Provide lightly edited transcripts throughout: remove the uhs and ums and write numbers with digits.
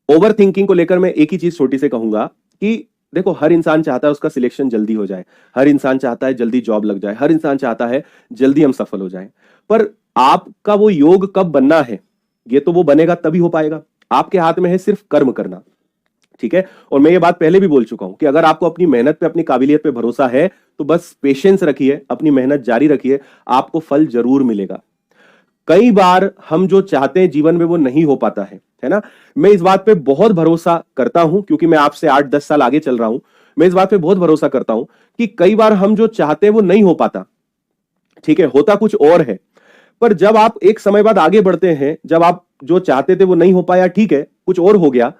Over thinking को लेकर मैं एक ही चीज छोटी से कहूंगा कि देखो, हर इंसान चाहता है उसका सिलेक्शन जल्दी हो जाए, हर इंसान चाहता है जल्दी जॉब लग जाए, हर इंसान चाहता है जल्दी हम सफल हो जाएं। पर आपका वो योग कब बनना है, ये तो वो बनेगा तभी हो पाएगा। आपके हाथ में है सिर्फ कर्म करना, ठीक है। और मैं ये बात पहले भी बोल चुका हूं कि अगर आपको अपनी मेहनत पे, अपनी काबिलियत पे भरोसा है तो बस पेशेंस रखिए, अपनी मेहनत जारी रखिए, आपको फल जरूर मिलेगा। कई बार हम जो चाहते हैं जीवन में वो नहीं हो पाता है ना। मैं इस बात पे बहुत भरोसा करता हूं क्योंकि मैं आपसे 8-10 साल आगे चल रहा हूं। मैं इस बात पे बहुत भरोसा करता हूं कि कई बार हम जो चाहते हैं वो नहीं हो पाता, ठीक है, होता कुछ और है। पर जब आप एक समय बाद आगे बढ़ते हैं, जब आप जो चाहते थे वो नहीं हो पाया, ठीक है, कुछ और हो गया,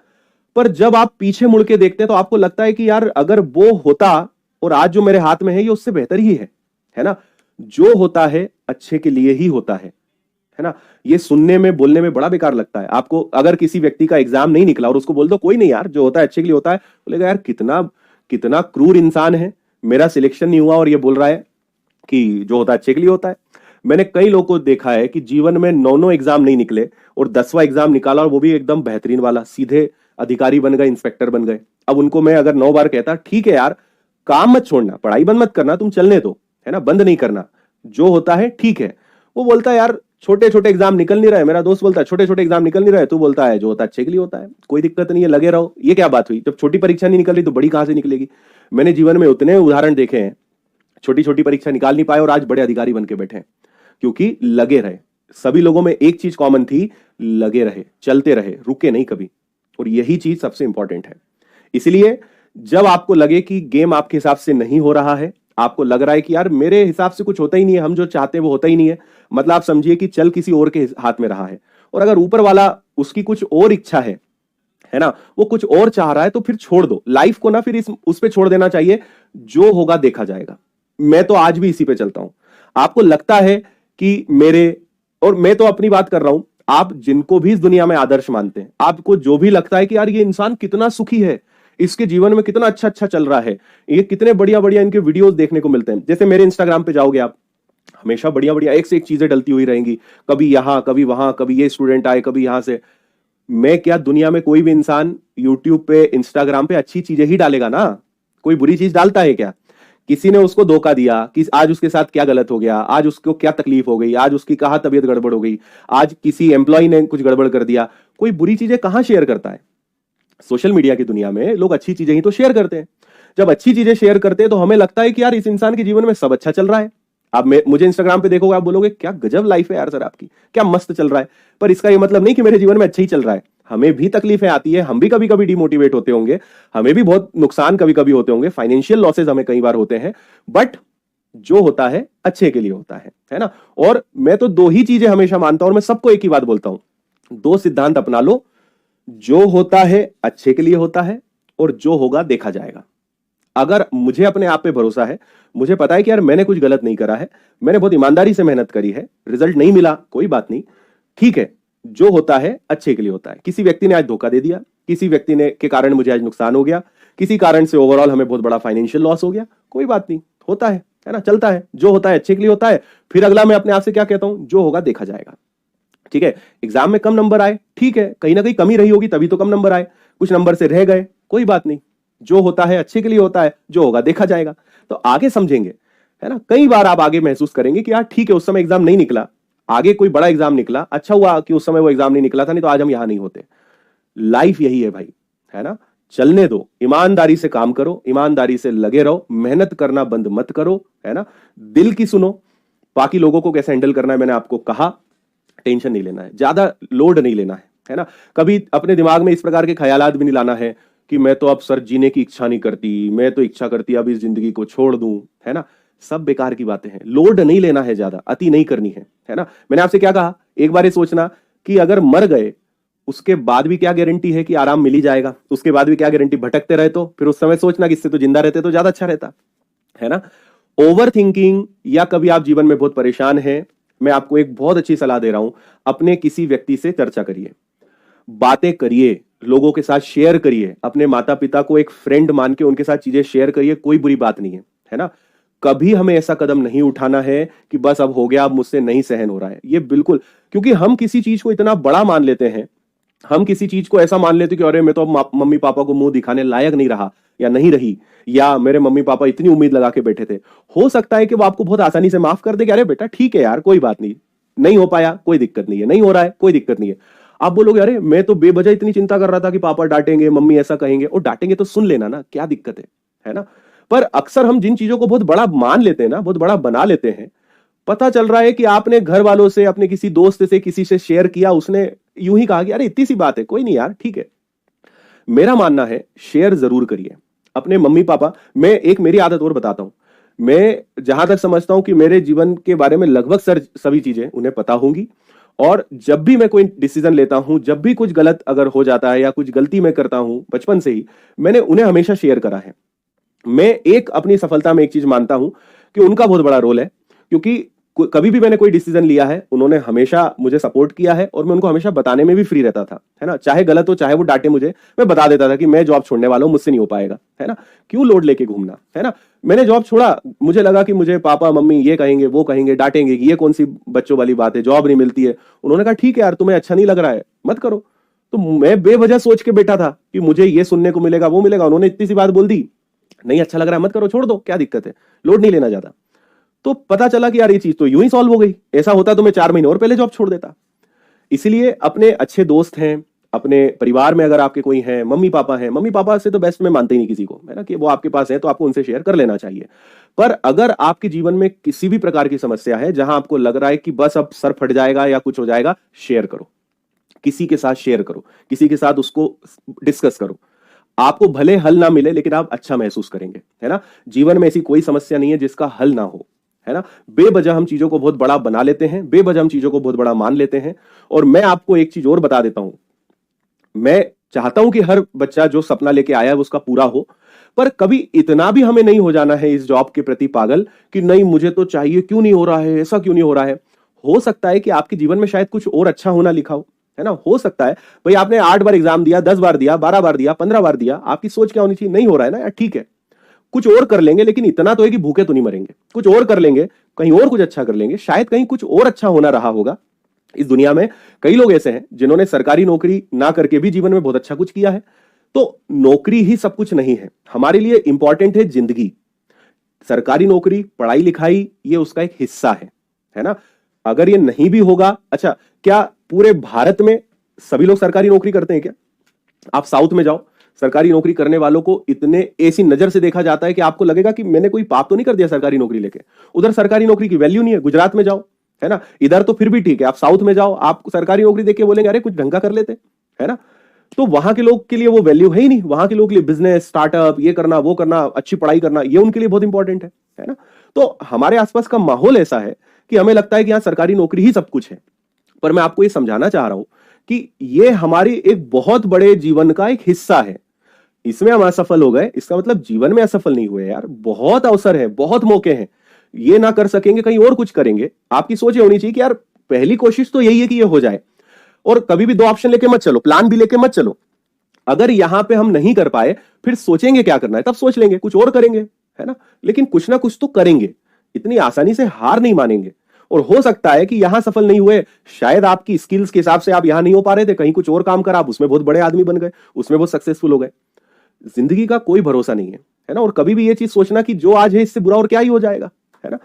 पर जब आप पीछे मुड़ के देखते हैं तो आपको लगता है कि यार अगर वो होता और आज जो मेरे हाथ में है ये उससे बेहतर ही है ना। जो होता है अच्छे के लिए ही होता है ना। ये सुनने में, बोलने में बड़ा बेकार लगता है आपको। अगर किसी व्यक्ति का एग्जाम नहीं निकला और उसको बोल दो कोई नहीं यार, जो होता है अच्छे के लिए होता है, बोलेगा यार कितना कितना क्रूर इंसान है, मेरा सिलेक्शन नहीं हुआ और ये बोल रहा है कि जो होता है अच्छे के लिए होता है। मैंने कई लोगों को देखा है कि जीवन में 9 एग्जाम नहीं निकले और 10वां एग्जाम निकाला, और वो भी एकदम बेहतरीन वाला, सीधे अधिकारी बन गए, इंस्पेक्टर बन गए। अब उनको मैं अगर 9 बार कहता ठीक है यार, काम मत छोड़ना, पढ़ाई बंद मत करना, तुम चलने दो, है ना, बंद नहीं करना, जो होता है ठीक है। वो बोलता है यार छोटे छोटे एग्जाम निकल नहीं रहे, मेरा दोस्त बोलता है छोटे छोटे एग्जाम निकल नहीं रहे, तू बोलता है जो होता है अच्छे के लिए होता है, कोई दिक्कत नहीं है, लगे रहो। ये क्या बात हुई, जब छोटी परीक्षा नहीं निकल रही तो बड़ी कहां से निकलेगी। मैंने जीवन में उतने उदाहरण देखे हैं, छोटी छोटी परीक्षा निकाल नहीं पाए और आज बड़े अधिकारी बन के बैठे हैं, क्योंकि लगे रहे। सभी लोगों में एक चीज कॉमन थी, लगे रहे, चलते रहे, रुके नहीं कभी। और यही चीज सबसे इंपॉर्टेंट है। इसलिए जब आपको लगे कि गेम आपके हिसाब से नहीं हो रहा है, आपको लग रहा है कि यार मेरे हिसाब से कुछ होता ही नहीं है, हम जो चाहते हैं वो होता ही नहीं है, मतलब आप समझिए कि चल किसी और के हाथ में रहा है। और अगर ऊपर वाला, उसकी कुछ और इच्छा है ना, वो कुछ और चाह रहा है, तो फिर छोड़ दो लाइफ को ना, फिर उस पे छोड़ देना चाहिए, जो होगा देखा जाएगा। मैं तो आज भी इसी पे चलता हूं। आपको लगता है कि मेरे, और मैं तो अपनी बात कर रहा हूं, आप जिनको भी इस दुनिया में आदर्श मानते हैं, आपको जो भी लगता है कि यार ये इंसान कितना सुखी है, इसके जीवन में कितना अच्छा अच्छा चल रहा है, ये कितने बढ़िया बढ़िया इनके वीडियोस देखने को मिलते हैं। जैसे मेरे इंस्टाग्राम पे जाओगे आप, हमेशा बढ़िया बढ़िया एक से एक चीजें डलती हुई रहेंगी, कभी यहां कभी वहां, कभी ये स्टूडेंट आए, कभी यहां से। मैं क्या, दुनिया में कोई भी इंसान यूट्यूब पे, इंस्टाग्राम पे अच्छी चीजें ही डालेगा ना, कोई बुरी चीज डालता है क्या। किसी ने उसको धोखा दिया कि आज उसके साथ क्या गलत हो गया, आज उसको क्या तकलीफ हो गई, आज उसकी कहां तबीयत गड़बड़ हो गई, आज किसी एम्प्लॉय ने कुछ गड़बड़ कर दिया, कोई बुरी चीजें कहां शेयर करता है। सोशल मीडिया की दुनिया में लोग अच्छी चीजें ही तो शेयर करते हैं। जब अच्छी चीजें शेयर करते हैं तो हमें लगता है कि यार इस इंसान के जीवन में सब अच्छा चल रहा है। आप मुझे इंस्टाग्राम पे देखोगे, आप बोलोगे क्या गजब लाइफ है यार सर आपकी, क्या मस्त चल रहा है। पर इसका ये मतलब नहीं कि मेरे जीवन में अच्छा ही चल रहा है, हमें भी तकलीफें आती है, हम भी कभी कभी डिमोटिवेट होते होंगे, हमें भी बहुत नुकसान कभी कभी होते होंगे, फाइनेंशियल लॉसेज हमें कई बार होते हैं, बट जो होता है अच्छे के लिए होता है ना। और मैं तो 2 ही चीजें हमेशा मानता हूं, और मैं सबको एक ही बात बोलता हूं, 2 सिद्धांत अपना लो, जो होता है अच्छे के लिए होता है और जो होगा देखा जाएगा। अगर मुझे अपने आप पे भरोसा है, मुझे पता है कि यार मैंने कुछ गलत नहीं करा है, मैंने बहुत ईमानदारी से मेहनत करी है, रिजल्ट नहीं मिला कोई बात नहीं, ठीक है, जो होता है अच्छे के लिए होता है। किसी व्यक्ति ने आज धोखा दे दिया, किसी व्यक्ति ने के कारण मुझे आज नुकसान हो गया, किसी कारण से ओवरऑल हमें बहुत बड़ा फाइनेंशियल लॉस हो गया, कोई बात नहीं, होता है ना, चलता है, जो होता है अच्छे के लिए होता है। फिर अगला मैं अपने आप से क्या कहता हूं, जो होगा देखा जाएगा, ठीक है। एग्जाम में कम नंबर आए, ठीक है, कहीं ना कहीं कमी रही होगी तभी तो कम नंबर आए, कुछ नंबर से रह गए, कोई बात नहीं, जो होता है अच्छे के लिए होता है, जो होगा देखा जाएगा। तो आगे समझेंगे, है ना। कई बार आप आगे महसूस करेंगे कि यार ठीक है उस समय एग्जाम नहीं निकला, आगे कोई बड़ा एग्जाम निकला, अच्छा हुआ कि उस समय वो एग्जाम नहीं निकला था, नहीं तो आज हम यहां नहीं होते। लाइफ यही है भाई, है ना। चलने दो, ईमानदारी से काम करो, ईमानदारी से लगे रहो, मेहनत करना बंद मत करो, है ना। दिल की सुनो, बाकी लोगों को कैसे हैंडल करना है मैंने आपको कहा, टेंशन नहीं लेना है, ज्यादा लोड नहीं लेना है ना। कभी अपने दिमाग में इस प्रकार के ख्यालात भी नहीं लाना है कि मैं तो अब सर जीने की इच्छा नहीं करती, मैं तो इच्छा करती अब इस जिंदगी को छोड़ दूं, है ना। सब बेकार की बातें हैं, लोड नहीं लेना है, ज्यादा अति नहीं करनी है ना। मैंने आपसे क्या कहा, एक बार ये सोचना कि अगर मर गए उसके बाद भी क्या गारंटी है कि आराम मिल ही जाएगा, उसके बाद भी क्या गारंटी भटकते रहे, तो फिर उस समय सोचना कि इससे तो जिंदा रहते तो ज्यादा अच्छा रहता, है ना। ओवर थिंकिंग, या कभी आप जीवन में बहुत परेशान हैं, मैं आपको एक बहुत अच्छी सलाह दे रहा हूं, अपने किसी व्यक्ति से चर्चा करिए, बातें करिए, लोगों के साथ शेयर करिए, अपने माता पिता को एक फ्रेंड मान के उनके साथ चीजें शेयर करिए, कोई बुरी बात नहीं है ना। कभी हमें ऐसा कदम नहीं उठाना है कि बस अब हो गया, अब मुझसे नहीं सहन हो रहा है, ये बिल्कुल, क्योंकि हम किसी चीज को इतना बड़ा मान लेते हैं हम किसी चीज को ऐसा मान लेते कि अरे मैं तो अब मम्मी पापा को मुंह दिखाने लायक नहीं रहा या नहीं रही, या मेरे मम्मी पापा इतनी उम्मीद लगा के बैठे थे। हो सकता है कि वो आपको बहुत आसानी से माफ कर दे कि अरे बेटा ठीक है यार, कोई बात नहीं, नहीं हो पाया कोई दिक्कत नहीं है, नहीं हो रहा है कोई दिक्कत नहीं है। आप बोलोगे अरे मैं तो बेवजह इतनी चिंता कर रहा था कि पापा डांटेंगे, मम्मी ऐसा कहेंगे, और डांटेंगे तो सुन लेना ना, क्या दिक्कत है ना। पर अक्सर हम जिन चीजों को बहुत बड़ा मान लेते हैं ना, बहुत बड़ा बना लेते हैं, पता चल रहा है कि आपने घर वालों से, अपने किसी दोस्त से, किसी से शेयर किया, उसने यूं ही कहा कि अरे इतनी सी बात है, कोई नहीं यार ठीक है। मेरा मानना है शेयर जरूर करिए अपने मम्मी पापा। मैं एक मेरी आदत और बताता हूं, मैं जहां तक समझता हूं कि मेरे जीवन के बारे में लगभग सभी चीजें उन्हें पता होंगी, और जब भी मैं कोई डिसीजन लेता हूं, जब भी कुछ गलत अगर हो जाता है या कुछ गलती मैं करता हूं, बचपन से ही मैंने उन्हें हमेशा शेयर करा है। मैं एक अपनी सफलता में एक चीज मानता हूं कि उनका बहुत बड़ा रोल है, क्योंकि कभी भी मैंने कोई डिसीजन लिया है, उन्होंने हमेशा मुझे सपोर्ट किया है, और मैं उनको हमेशा बताने में भी फ्री रहता था, है ना। चाहे गलत हो, चाहे वो डांटे मुझे, मैं बता देता था कि मैं जॉब छोड़ने वाला हूं, मुझसे नहीं हो पाएगा, है ना, क्यों लोड लेके घूमना, है ना। मैंने जॉब छोड़ा, मुझे लगा कि मुझे पापा मम्मी ये कहेंगे वो कहेंगे, डांटेंगे कि ये कौन सी बच्चों वाली बात है, जॉब नहीं मिलती है। उन्होंने कहा ठीक है यार, तुम्हें अच्छा नहीं लग रहा है मत करो। तो मैं बेवजह सोच के बैठा था कि मुझे ये सुनने को मिलेगा वो मिलेगा, उन्होंने इतनी सी बात बोल दी, नहीं अच्छा लग रहा है मत करो, छोड़ दो, क्या दिक्कत है, लोड नहीं लेना ज्यादा। तो पता चला कि यार ये चीज तो यूं ही सॉल्व हो गई, ऐसा होता तो मैं 4 महीने और पहले जॉब छोड़ देता। इसीलिए अपने अच्छे दोस्त हैं, अपने परिवार में अगर आपके कोई हैं, मम्मी पापा हैं, मम्मी पापा से तो बेस्ट में मानते ही नहीं किसी को, है ना, कि वो आपके पास है तो आपको उनसे शेयर कर लेना चाहिए। पर अगर आपके जीवन में किसी भी प्रकार की समस्या है जहां आपको लग रहा है कि बस अब सर फट जाएगा या कुछ हो जाएगा, शेयर करो, किसी के साथ शेयर करो, किसी के साथ उसको डिस्कस करो। आपको भले हल ना मिले, लेकिन आप अच्छा महसूस करेंगे, है ना। जीवन में ऐसी कोई समस्या नहीं है जिसका हल ना हो, है ना। बेवजह हम चीजों को बहुत बड़ा बना लेते हैं, बेवजह हम चीजों को बहुत बड़ा मान लेते हैं। और मैं आपको एक चीज और बता देता हूं, मैं चाहता हूं कि हर बच्चा जो सपना लेके आया है उसका पूरा हो, पर कभी इतना भी हमें नहीं हो जाना है इस जॉब के प्रति पागल कि नहीं मुझे तो चाहिए, क्यों नहीं हो रहा है, ऐसा क्यों नहीं हो रहा है। हो सकता है कि आपके जीवन में शायद कुछ और अच्छा होना लिखा है ना। हो सकता है भाई आपने 8 बार एग्जाम दिया, 10 बार दिया, 12 बार दिया, 15 बार दिया, आपकी सोच क्या होनी चाहिए, नहीं हो रहा है ना यार, ठीक है कुछ और कर लेंगे, लेकिन इतना तो है कि भूखे तो नहीं मरेंगे, कुछ और कर लेंगे, कहीं और कुछ अच्छा कर लेंगे, शायद कहीं कुछ और अच्छा होना रहा होगा। इस दुनिया में कई लोग ऐसे हैं जिन्होंने सरकारी नौकरी ना करके भी जीवन में बहुत अच्छा कुछ किया है। तो नौकरी ही सब कुछ नहीं है, हमारे लिए इंपॉर्टेंट है जिंदगी। सरकारी नौकरी, पढ़ाई लिखाई, ये उसका एक हिस्सा है ना। अगर ये नहीं भी होगा, अच्छा क्या पूरे भारत में सभी लोग सरकारी नौकरी करते हैं क्या? आप साउथ में जाओ, सरकारी नौकरी करने वालों को इतने ऐसी नजर से देखा जाता है कि आपको लगेगा कि मैंने कोई पाप तो नहीं कर दिया सरकारी नौकरी लेके। उधर सरकारी नौकरी की वैल्यू नहीं है। गुजरात में जाओ, है ना, इधर तो फिर भी ठीक है, आप साउथ में जाओ, आप सरकारी नौकरी देख के बोलेंगे अरे कुछ ढंग का कर लेते, है ना। तो वहां के लोग के लिए वो वैल्यू है ही नहीं। वहां के लोग के लिए बिजनेस, स्टार्टअप, ये करना वो करना, अच्छी पढ़ाई करना, ये उनके लिए बहुत इंपॉर्टेंट है ना। तो हमारे आसपास का माहौल ऐसा है कि हमें लगता है कि यहाँ सरकारी नौकरी ही सब कुछ है। पर मैं आपको ये समझाना चाह रहा हूं कि ये हमारी एक बहुत बड़े जीवन का एक हिस्सा है। इसमें हम असफल हो गए, इसका मतलब जीवन में असफल नहीं हुए यार। बहुत अवसर है, बहुत मौके हैं, ये ना कर सकेंगे कहीं और कुछ करेंगे। आपकी सोच ये होनी चाहिए कि यार पहली कोशिश तो यही है कि ये हो जाए। और कभी भी 2 ऑप्शन लेके मत चलो, प्लान भी लेके मत चलो। अगर यहां पे हम नहीं कर पाए, फिर सोचेंगे क्या करना है, तब सोच लेंगे, कुछ और करेंगे, है ना। लेकिन कुछ ना कुछ तो करेंगे, इतनी आसानी से हार नहीं मानेंगे। और हो सकता है कि यहां सफल नहीं हुए, शायद आपकी स्किल्स के हिसाब से आप यहां नहीं हो पा रहे थे, कहीं कुछ और काम करा, आप उसमें बहुत बड़े आदमी बन गए, उसमें बहुत सक्सेसफुल हो गए। जिंदगी का कोई भरोसा नहीं है ना। और कभी भी ये चीज सोचना कि जो आज है इससे बुरा और क्या ही हो जाएगा, है ना।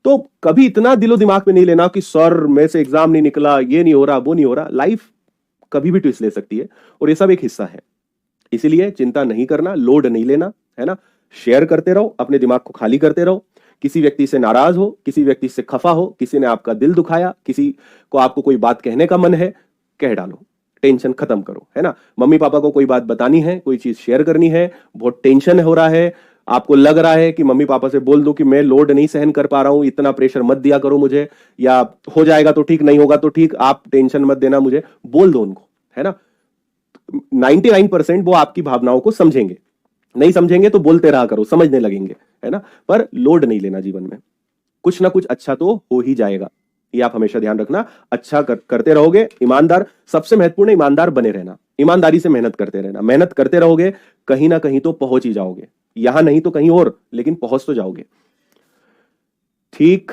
तो कभी इतना दिलो दिमाग में नहीं लेना कि सर मेरे से एग्जाम नहीं निकला, ये नहीं हो रहा, वो नहीं हो रहा। लाइफ कभी भी ट्विस्ट ले सकती है, और ये सब एक हिस्सा है। इसीलिए चिंता नहीं करना, लोड नहीं लेना, है ना। शेयर करते रहो, अपने दिमाग को खाली करते रहो। किसी व्यक्ति से नाराज हो, किसी व्यक्ति से खफा हो, किसी ने आपका दिल दुखाया, किसी को आपको कोई बात कहने का मन है, कह डालो, टेंशन खत्म करो, है ना। मम्मी पापा को कोई बात बतानी है, कोई चीज शेयर करनी है, बहुत टेंशन हो रहा है, आपको लग रहा है कि मम्मी पापा से बोल दो कि मैं लोड नहीं सहन कर पा रहा हूं, इतना प्रेशर मत दिया करो मुझे, या हो जाएगा तो ठीक, नहीं होगा तो ठीक, आप टेंशन मत देना मुझे, बोल दो उनको, है ना। 99% वो आपकी भावनाओं को समझेंगे। नहीं समझेंगे तो बोलते रहा करो, समझने लगेंगे, है ना। पर लोड नहीं लेना जीवन में, कुछ ना कुछ अच्छा तो हो ही जाएगा। ये आप हमेशा ध्यान रखना। अच्छा करते रहोगे, ईमानदार, सबसे महत्वपूर्ण ईमानदार बने रहना, ईमानदारी से मेहनत करते रहना। मेहनत करते रहोगे, कहीं ना कहीं तो पहुंच ही जाओगे, यहां नहीं तो कहीं और, लेकिन पहुंच तो जाओगे। ठीक